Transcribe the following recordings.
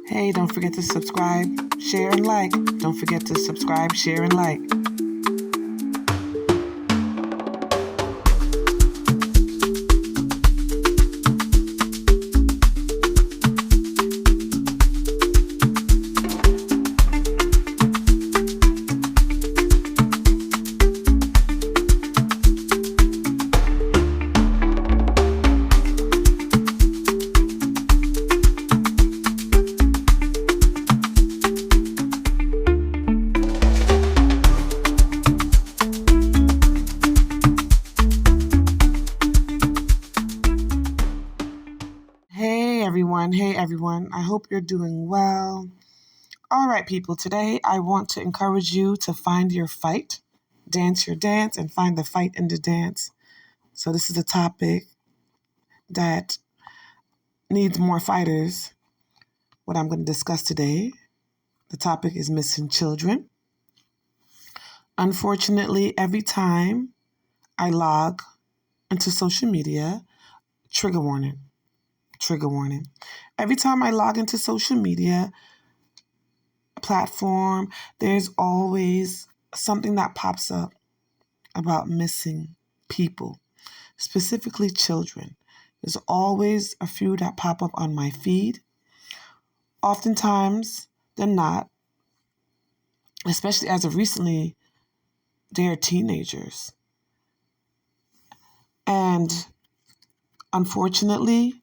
Hey, don't forget to subscribe, share, and like. Don't forget to subscribe, share, and like. Hey everyone, I hope you're doing well. All right, people, today I want to encourage you to find your fight, dance your dance, and find the fight in the dance. So, this is a topic that needs more fighters. What I'm going to discuss today, the topic is missing children. Unfortunately, every time I log into social media, trigger warning. Every time I log into social media platform, there's always something that pops up about missing people, specifically children. There's always a few that pop up on my feed. Oftentimes, they're not, especially as of recently, they're teenagers. And unfortunately,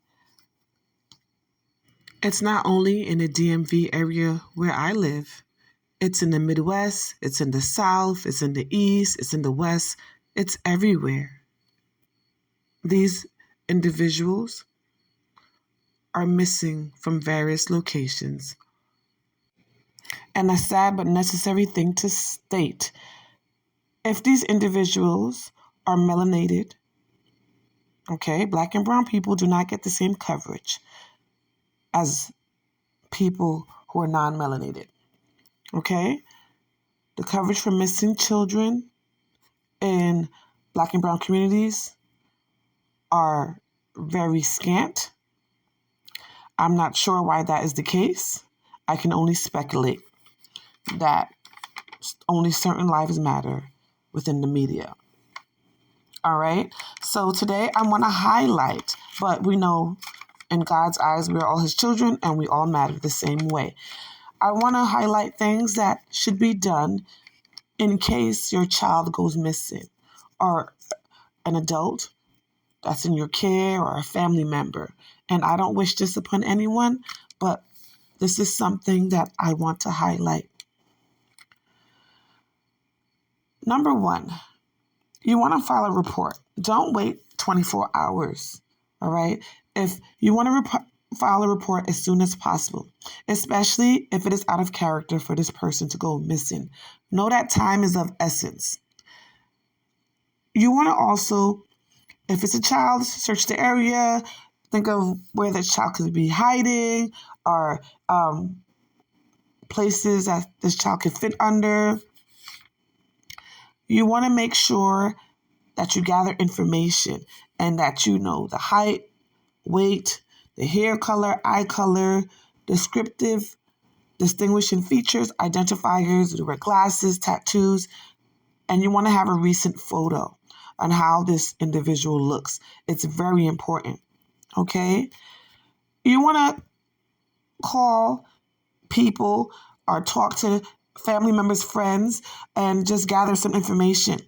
it's not only in the DMV area where I live. It's in the Midwest, it's in the South, it's in the East, it's in the West. It's everywhere. These individuals are missing from various locations. And a sad but necessary thing to state, if these individuals are melanated, okay, black and brown people do not get the same coverage as people who are non-melanated, okay? The coverage for missing children in black and brown communities are very scant. I'm not sure why that is the case. I can only speculate that only certain lives matter within the media. All right. So today I want to highlight, but we know in God's eyes, we're all his children and we all matter the same way. I want to highlight things that should be done in case your child goes missing or an adult that's in your care or a family member. And I don't wish this upon anyone, but this is something that I want to highlight. Number one, you want to file a report. Don't wait 24 hours, all right? If you want to file a report as soon as possible, especially if it is out of character for this person to go missing. Know that time is of essence. You want to also, if it's a child, search the area, think of where the child could be hiding or places that this child could fit under. You want to make sure that you gather information and that you know the height, weight, the hair color, eye color, descriptive, distinguishing features, identifiers, the wear glasses, tattoos, and you want to have a recent photo on how this individual looks. It's very important, okay? You want to call people or talk to family members, friends, and just gather some information.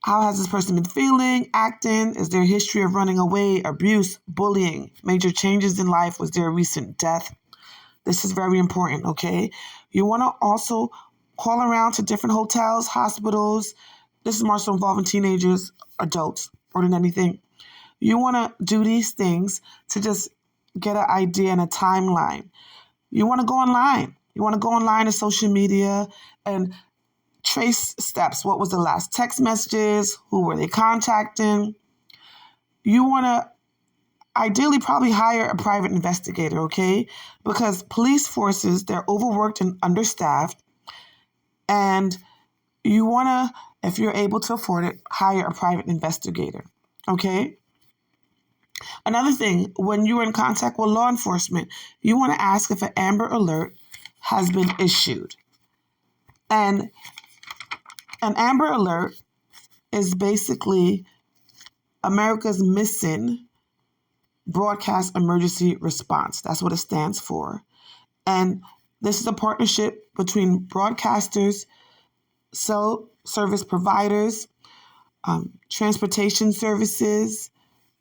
How has this person been feeling, acting? Is there a history of running away, abuse, bullying, major changes in life? Was there a recent death? This is very important, okay? You want to also call around to different hotels, hospitals. This is more so involving teenagers, adults, more than anything. You want to do these things to just get an idea and a timeline. You want to go online. You want to go online to social media and trace steps. What was the last text messages? Who were they contacting? You want to ideally probably hire a private investigator, okay? Because police forces, they're overworked and understaffed. And you want to, if you're able to afford it, hire a private investigator, okay? Another thing, when you're in contact with law enforcement, you want to ask if an Amber Alert has been issued. And an Amber Alert is basically America's Missing Broadcast Emergency Response. That's what it stands for. And this is a partnership between broadcasters, cell service providers, transportation services,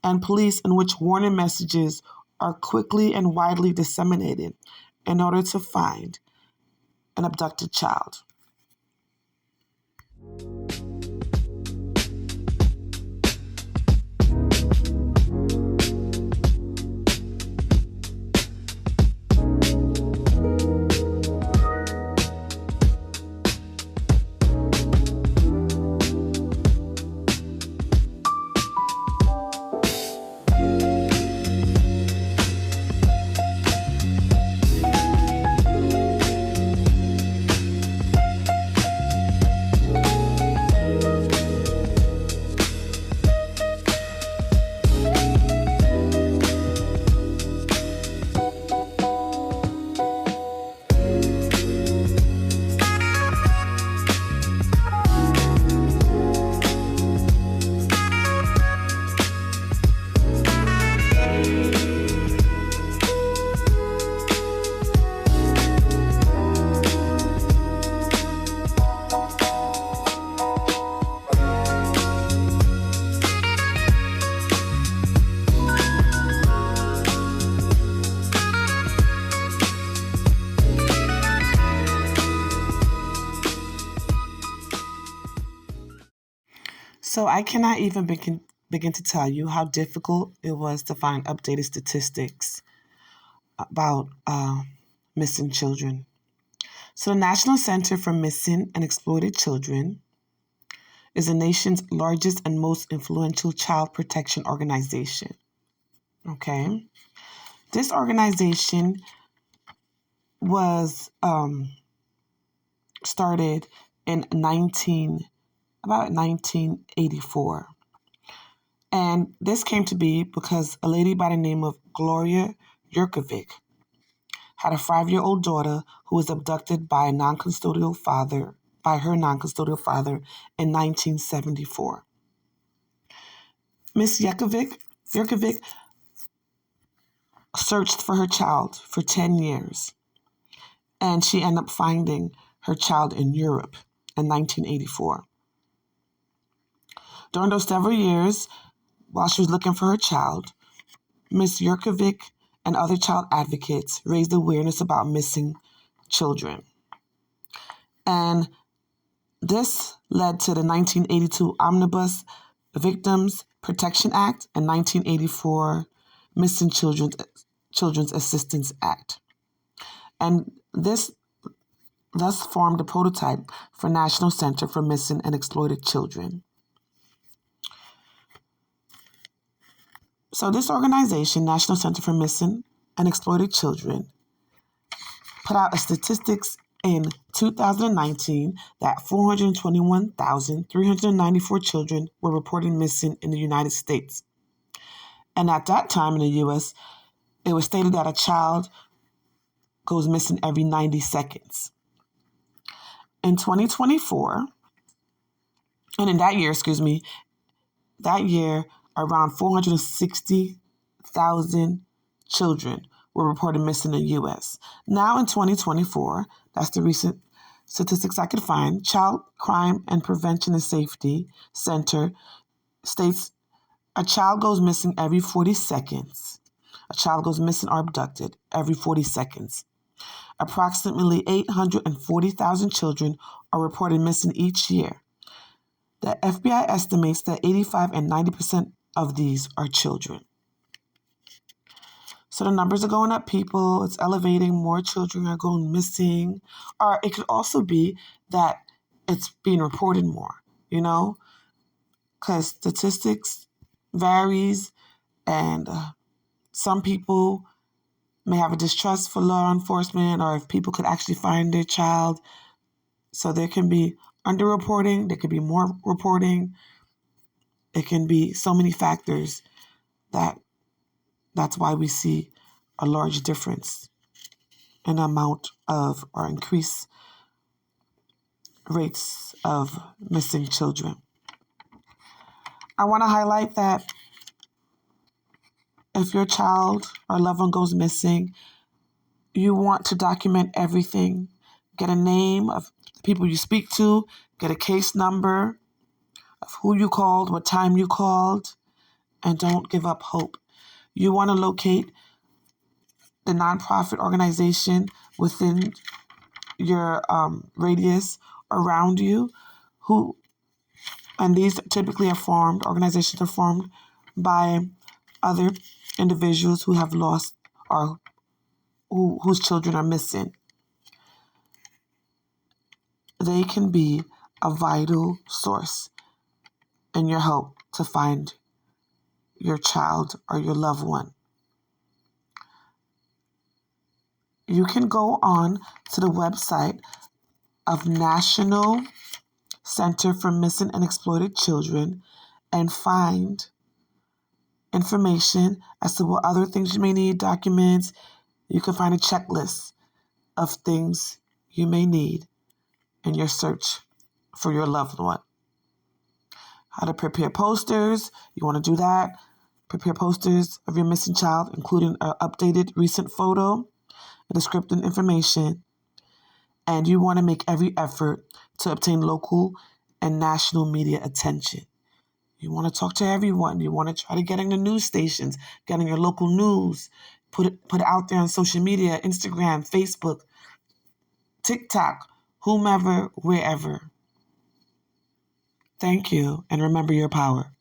and police, in which warning messages are quickly and widely disseminated in order to find an abducted child. So I cannot even begin to tell you how difficult it was to find updated statistics about missing children. So the National Center for Missing and Exploited Children is the nation's largest and most influential child protection organization. Okay? This organization was started in about 1984. And this came to be because a lady by the name of Gloria Yurkovic had a 5-year-old daughter who was abducted by her non-custodial father in 1974. Miss Yurkovic searched for her child for 10 years, and she ended up finding her child in Europe in 1984. During those several years, while she was looking for her child, Miss Yurkovic and other child advocates raised awareness about missing children. And this led to the 1982 Omnibus Victims Protection Act and 1984 Missing Children's Assistance Act. And this thus formed a prototype for National Center for Missing and Exploited Children. So this organization, National Center for Missing and Exploited Children, put out a statistics in 2019 that 421,394 children were reported missing in the United States. And at that time in the U.S., it was stated that a child goes missing every 90 seconds. In 2024, and in that year, around 460,000 children were reported missing in the U.S. Now in 2024, that's the recent statistics I could find, Child Crime and Prevention and Safety Center states a child goes missing every 40 seconds. A child goes missing or abducted every 40 seconds. Approximately 840,000 children are reported missing each year. The FBI estimates that 85 and 90% of these are children. So the numbers are going up, people. It's elevating. More children are going missing. Or it could also be that it's being reported more, because statistics varies, and some people may have a distrust for law enforcement, or if people could actually find their child. So there can be underreporting, there could be more reporting. It can be so many factors that That's why we see a large difference in amount of or increased rates of missing children. I want to highlight that if your child or loved one goes missing, you want to document everything. Get a name of the people you speak to, get a case number of who you called, what time you called, and don't give up hope. You want to locate the nonprofit organization within your radius around you who, and these typically are formed, organizations are formed by other individuals who have lost or whose children are missing. They can be a vital source in your help to find your child or your loved one. You can go on to the website of National Center for Missing and Exploited Children and find information as to what other things you may need, documents. You can find a checklist of things you may need in your search for your loved one. How to prepare posters. You want to do that. Prepare posters of your missing child, including an updated recent photo, a descriptive information, and you want to make every effort to obtain local and national media attention. You want to talk to everyone. You want to try to get in the news stations, get in your local news, put it out there on social media, Instagram, Facebook, TikTok, whomever, wherever. Thank you, and remember your power.